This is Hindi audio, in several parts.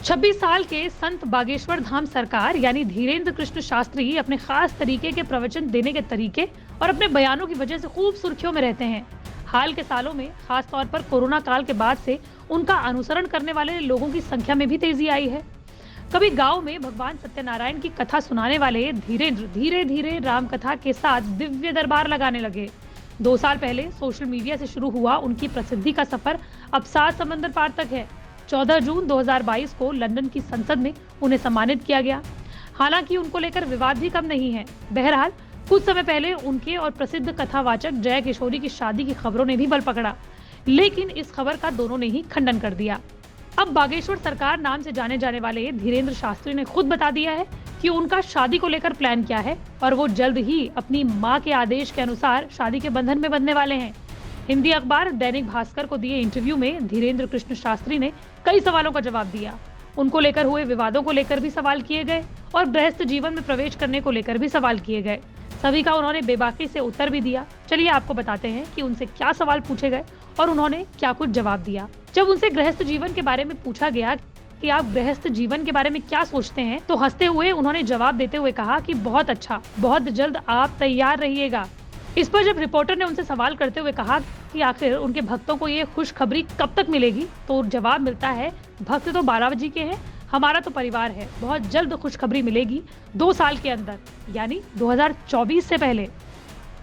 26 साल के संत बागेश्वर धाम सरकार यानी धीरेन्द्र कृष्ण शास्त्री अपने खास तरीके के प्रवचन देने के तरीके और अपने बयानों की वजह से खूब सुर्खियों में रहते हैं। हाल के सालों में खास तौर पर कोरोना काल के बाद से उनका अनुसरण करने वाले लोगों की संख्या में भी तेजी आई है। कभी गांव में भगवान सत्यनारायण की कथा सुनाने वाले धीरेन्द्र धीरे धीरे राम कथा के साथ दिव्य दरबार लगाने लगे। 2 साल पहले सोशल मीडिया से शुरू हुआ उनकी प्रसिद्धि का सफर अब 7 समंदर पार तक है। 14 जून 2022 को लंदन की संसद में उन्हें सम्मानित किया गया। हालांकि उनको लेकर विवाद भी कम नहीं है। बहरहाल कुछ समय पहले उनके और प्रसिद्ध कथावाचक जया किशोरी की शादी की खबरों ने भी बल पकड़ा, लेकिन इस खबर का दोनों ने ही खंडन कर दिया। अब बागेश्वर सरकार नाम से जाने जाने वाले धीरेन्द्र शास्त्री ने खुद बता दिया है कि उनका शादी को लेकर प्लान क्या है और वो जल्द ही अपनी मां के आदेश के अनुसार शादी के बंधन में बंधने वाले हैं। हिंदी अखबार दैनिक भास्कर को दिए इंटरव्यू में धीरेन्द्र कृष्ण शास्त्री ने कई सवालों का जवाब दिया। उनको लेकर हुए विवादों को लेकर भी सवाल किए गए और गृहस्थ जीवन में प्रवेश करने को लेकर भी सवाल किए गए। सभी का उन्होंने बेबाकी से उत्तर भी दिया। चलिए आपको बताते हैं कि उनसे क्या सवाल पूछे गए और उन्होंने क्या कुछ जवाब दिया। जब उनसे गृहस्थ जीवन के बारे में पूछा गया कि आप गृहस्थ जीवन के बारे में क्या सोचते हैं, तो हंसते हुए उन्होंने जवाब देते हुए कहा कि बहुत अच्छा, बहुत जल्द आप तैयार रहिएगा। इस पर जब रिपोर्टर ने उनसे सवाल करते हुए कहा कि आखिर उनके भक्तों को ये खुशखबरी कब तक मिलेगी, तो जवाब मिलता है, भक्त तो बालाजी के हैं, हमारा तो परिवार है, बहुत जल्द खुशखबरी मिलेगी 2 साल के अंदर, यानी 2024 से पहले।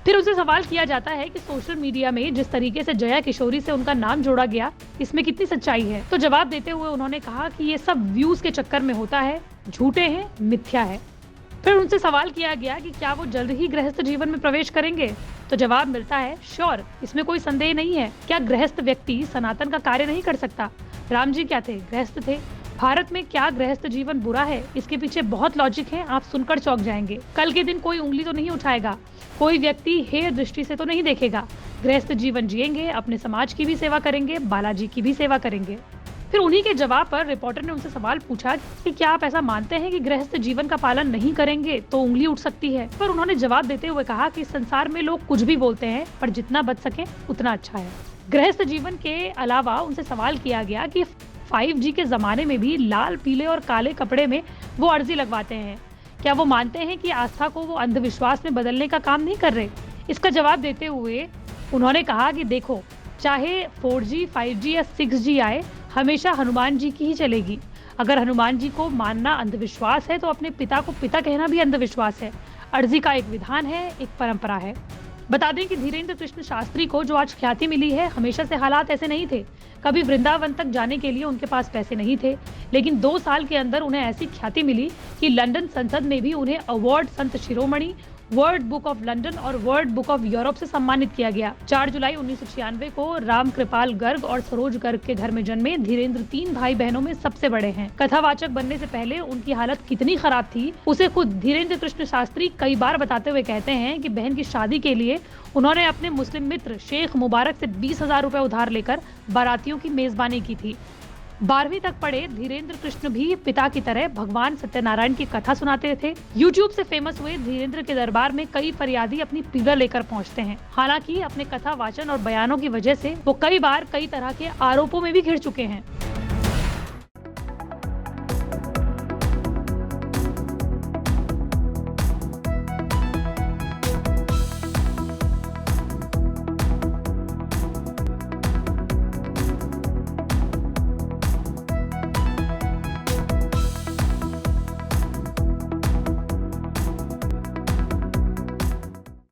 फिर उनसे सवाल किया जाता है कि सोशल मीडिया में जिस तरीके से जया किशोरी से उनका नाम जोड़ा गया, इसमें कितनी सच्चाई है। तो जवाब देते हुए उन्होंने कहा कि ये सब व्यूज के चक्कर में होता है, झूठे हैं, मिथ्या है। फिर उनसे सवाल किया गया कि क्या वो जल्द ही गृहस्थ जीवन में प्रवेश करेंगे, तो जवाब मिलता है, श्योर, इसमें कोई संदेह नहीं है। क्या गृहस्थ व्यक्ति सनातन का कार्य नहीं कर सकता? राम जी क्या थे? गृहस्थ थे। भारत में क्या गृहस्थ जीवन बुरा है? इसके पीछे बहुत लॉजिक है, आप सुनकर चौंक जाएंगे। कल के दिन कोई उंगली तो नहीं उठाएगा, कोई व्यक्ति हेय दृष्टि से तो नहीं देखेगा। गृहस्थ जीवन जिएंगे, अपने समाज की भी सेवा करेंगे, बालाजी की भी सेवा करेंगे। फिर उन्हीं के जवाब पर रिपोर्टर ने उनसे सवाल पूछा कि क्या आप ऐसा मानते हैं कि गृहस्थ जीवन का पालन नहीं करेंगे तो उंगली उठ सकती है? पर उन्होंने जवाब देते हुए कहा कि संसार में लोग कुछ भी बोलते हैं, पर जितना बच सके उतना अच्छा है। गृहस्थ जीवन के अलावा उनसे सवाल किया गया कि 5G के जमाने में भी लाल, पीले और काले कपड़े में वो अर्जी लगवाते हैं, क्या वो मानते हैं कि आस्था को वो अंधविश्वास में बदलने का काम नहीं कर रहे? इसका जवाब देते हुए उन्होंने कहा कि देखो, चाहे 4G, 5G या 6G आए, हमेशा हनुमान जी की ही चलेगी। अगर हनुमान जी को मानना अंधविश्वास है तो अपने पिता को पिता कहना भी अंधविश्वास है। अर्जी का एक विधान है, एक परंपरा है। बता दें कि धीरेन्द्र कृष्ण शास्त्री को जो आज ख्याति मिली है, हमेशा से हालात ऐसे नहीं थे। कभी वृंदावन तक जाने के लिए उनके पास पैसे नहीं थे, लेकिन 2 साल के अंदर उन्हें ऐसी ख्याति मिली कि लंदन संसद में भी उन्हें award Sant Shiromani, world book of London और वर्ल्ड बुक ऑफ यूरोप से सम्मानित किया गया। 4 जुलाई 1996 को राम कृपाल गर्ग और सरोज गर्ग के घर में जन्मे धीरेन्द्र 3 भाई बहनों में सबसे बड़े हैं। कथावाचक बनने से पहले उनकी हालत कितनी खराब थी, उसे खुद धीरेन्द्र कृष्ण शास्त्री कई बार बताते हुए कहते हैं कि बहन की शादी के लिए उन्होंने अपने मुस्लिम मित्र शेख मुबारक से 20,000 रुपए उधार लेकर बारातियों की मेजबानी की थी। 12वीं तक पढ़े धीरेन्द्र कृष्ण भी पिता की तरह भगवान सत्यनारायण की कथा सुनाते थे। YouTube से फेमस हुए धीरेन्द्र के दरबार में कई फरियादी अपनी पीड़ा लेकर पहुंचते हैं। हालांकि अपने कथा वाचन और बयानों की वजह से वो कई बार कई तरह के आरोपों में भी घिर चुके हैं।